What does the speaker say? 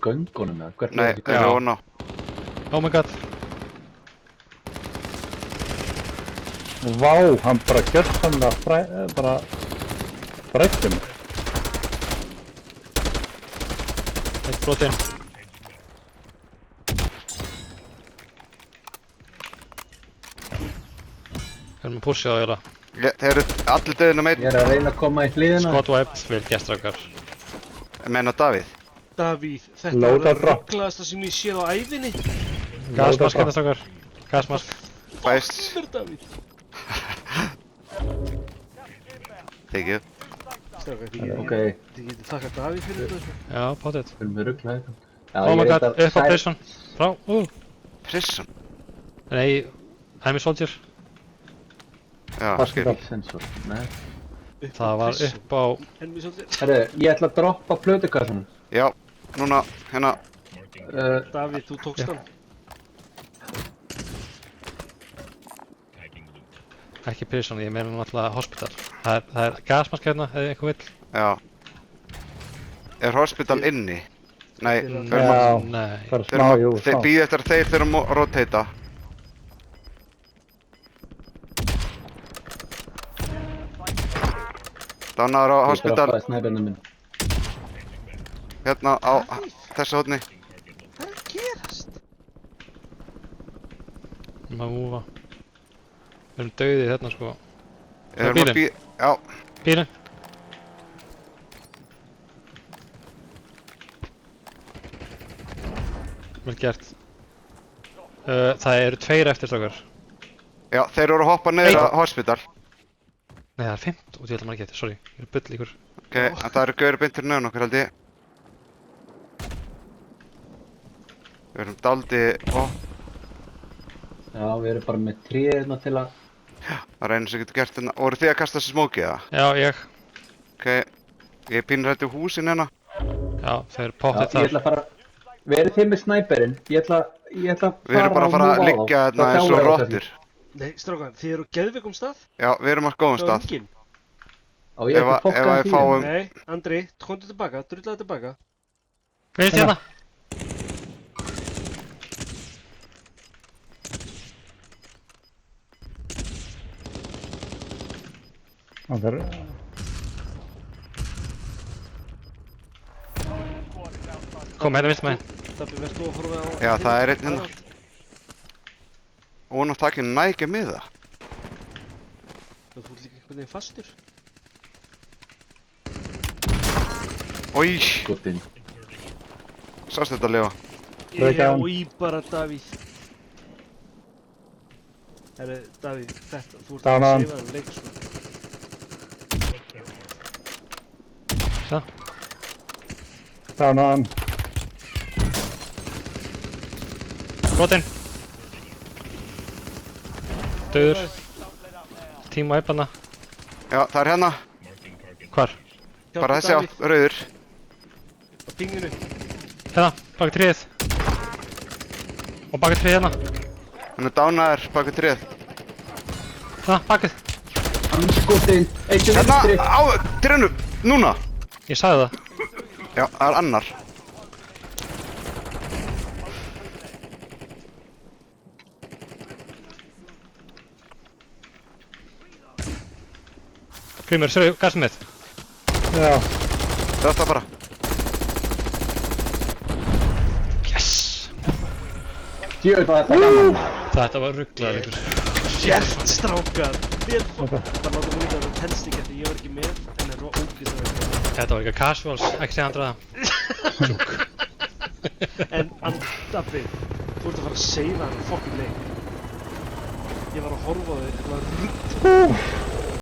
göngunum eða hvert Nei, þeir eru ofan á. Oh my god. Vá, hann bara gjörsamlega bara brætti mig. Eitt brotinn. Erum að pusha það eiginlega. Þeir eru allir döðin á meitt. Ég er að reyna að koma í hliðina. Squad wiped, vel gert strákar. Menn á Davíð. Davíð, þetta Loader var drop. rugglaðasta sem ég séð á ævinni. Gasmask hérna strákar. Gasmask. Bæst. Fuck Davíð. Tekið. Strákar, Ok, þið getið þakkað Davíð fyrir þetta. Já, potið. við erum við rugglaði þetta. Oh my god, upp á prison. Frá, Prison. Nei, Enemy soldier. Já, skil. Hospital sensor, nei. Það var upp á... Enemy soldier. Herru, ég ætla að droppa plötukassanum. Já, núna, hérna. Davíð, þú tókst hann. Ekki prison, ég meina náttúrulega hospital. Það er gasmask hérna, eða eitthvað vill. Já. Er hospital inni? Nei, Já, Nei. það er smá, jú, þeir smá. býða eftir að þeir þurfa að rotata. Dánaður á Ég hospital, droppaði snæpjarnir minn. hérna á þessu hóðni. Hvað er að gerast? Maður múfa. Við erum dauðið hérna sko. Við erum að býða, já, Bílinn. Vel gert. Það eru 2 eftir strákar. já, þeir voru að hoppa niður á hospital. Nei, það er 5 út í heldur margir eftir, sorry. Ég er bull ykkur. Ok, en það eru gauri beintir nöðun okkur held ég. Við erum daldi, Já, við erum bara með tríðina til að... það er einu sem getur gert hérna. Voru þið að kasta þessi smókið eða? Já, ég. Ok, ég er pínur hætti húsin hérna. Já, þeir eru Já, pottið ég þar. ætla að fara... Verið þið með snæperinn, ég ætla að Við erum bara að fara að liggja hérna eins og rottur. Nei, strákar, þið eru á geðveikum stað? Já, við erum á góðum Það stað. enginn. Á ég ætla að Ef fokka að það við fáum- Nei, Andri, komdu tilbaka, drullaðu tilbaka. Veist hérna? Það er... Kom, hérna vinst með. Dabbi, verð þú að horfa á... Já, það er einn hérna. Og hún átt ekki nægja miða. Þú ert líka einhvern veginn fastur. Ói, Skotin. sástu þetta Leo? Reyka Já, hann. í bara Davíð. Herri, Davíð, þetta, þú ert Dána að hann. seifa hann leik sko. Það. Dána hann. Brotinn. Dauður. Team wipe hana. Já, það er hérna. Hvar? Hjálpa Bara þessi Davíð átt, rauður. á pinginu. Hérna, baka tríðið. Og baka tríðið hérna. Hann er dánaður baka tréð. Hérna, bakið. Hann skotin, eitt til Hérna, vinstri. á trénu, núna. Ég sagði það. Já, það er annar. Grímur, sérðu gasið mitt? Já, Þetta bara. Yes! Djöfull var þetta gaman. Þetta var rugglaður ykkur. Gert, strákar. Vel fokk. Það láta múið að það telst ekki eftir ég var ekki með, en það er ógeðslega vel. Þetta var eitthvað casuals, ekki segja andraða. En Dabbi, þú ert að fara að seifa hann fokkin leik. Ég var að horfa á þig, þetta var rugg.